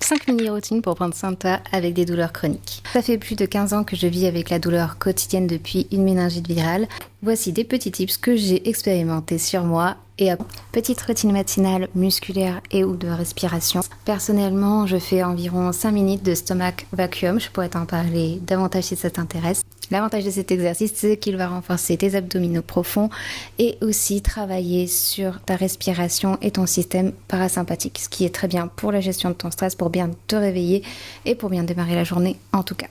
5 mini-routines pour prendre soin de toi avec des douleurs chroniques. Ça fait plus de 15 ans que je vis avec la douleur quotidienne depuis une méningite virale. Voici des petits tips que j'ai expérimentés sur moi et petite routine matinale musculaire et ou de respiration. Personnellement, je fais environ 5 minutes de stomach vacuum. Je pourrais t'en parler davantage si ça t'intéresse. L'avantage de cet exercice, c'est qu'il va renforcer tes abdominaux profonds et aussi travailler sur ta respiration et ton système parasympathique, ce qui est très bien pour la gestion de ton stress, pour bien te réveiller et pour bien démarrer la journée en tout cas.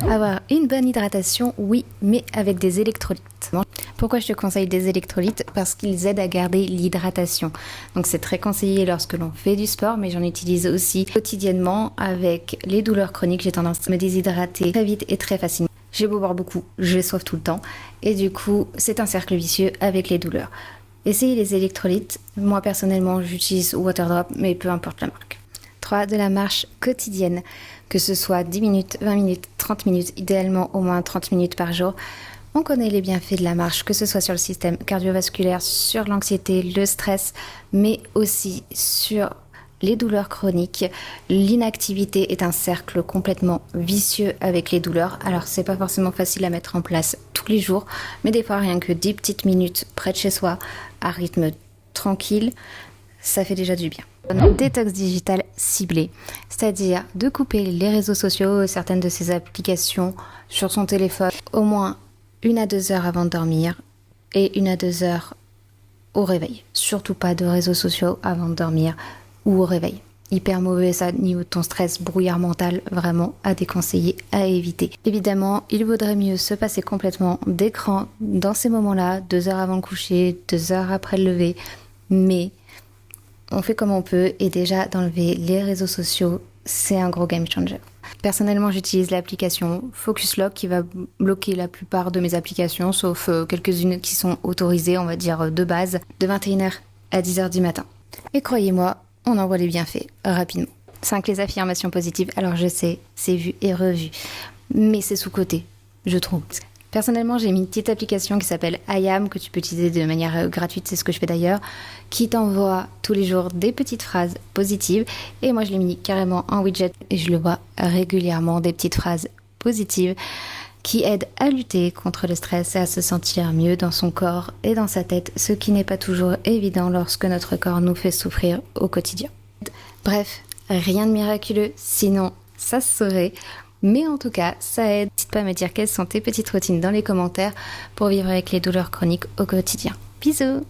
Avoir une bonne hydratation, oui, mais avec des électrolytes. Pourquoi je te conseille des électrolytes? Parce qu'ils aident à garder l'hydratation. Donc c'est très conseillé lorsque l'on fait du sport, mais j'en utilise aussi quotidiennement avec les douleurs chroniques. J'ai tendance à me déshydrater très vite et très facilement. J'ai beau boire beaucoup, j'ai soif tout le temps. Et du coup, c'est un cercle vicieux avec les douleurs. Essayez les électrolytes. Moi, personnellement, j'utilise Waterdrop, mais peu importe la marque. 3. De la marche quotidienne, que ce soit 10 minutes, 20 minutes, 30 minutes, idéalement au moins 30 minutes par jour. On connaît les bienfaits de la marche, que ce soit sur le système cardiovasculaire, sur l'anxiété, le stress, mais aussi sur les douleurs chroniques. L'inactivité est un cercle complètement vicieux avec les douleurs. Alors c'est pas forcément facile à mettre en place tous les jours, mais des fois rien que 10 petites minutes près de chez soi, à rythme tranquille, ça fait déjà du bien. Détox digital ciblé, c'est-à-dire de couper les réseaux sociaux, certaines de ces applications sur son téléphone, au moins 1 à 2 heures avant de dormir et 1 à 2 heures au réveil. Surtout pas de réseaux sociaux avant de dormir ou au réveil. Hyper mauvais ça, niveau de ton stress, brouillard mental, vraiment à déconseiller, à éviter. Évidemment, il vaudrait mieux se passer complètement d'écran dans ces moments-là, 2 heures avant le coucher, 2 heures après le lever, mais on fait comme on peut et déjà d'enlever les réseaux sociaux, c'est un gros game changer. Personnellement, j'utilise l'application Focus Lock qui va bloquer la plupart de mes applications, sauf quelques-unes qui sont autorisées, on va dire de base, de 21h à 10h du matin. Et croyez-moi, on en voit les bienfaits rapidement. 5. Les affirmations positives. Alors je sais, c'est vu et revu, mais c'est sous-coté, je trouve. Personnellement, j'ai mis une petite application qui s'appelle IAM, que tu peux utiliser de manière gratuite, c'est ce que je fais d'ailleurs, qui t'envoie tous les jours des petites phrases positives. Et moi, je l'ai mis carrément en widget et je le vois régulièrement, des petites phrases positives qui aident à lutter contre le stress et à se sentir mieux dans son corps et dans sa tête, ce qui n'est pas toujours évident lorsque notre corps nous fait souffrir au quotidien. Bref, rien de miraculeux, sinon ça se saurait. Mais en tout cas, ça aide. N'hésite pas à me dire quelles sont tes petites routines dans les commentaires pour vivre avec les douleurs chroniques au quotidien. Bisous!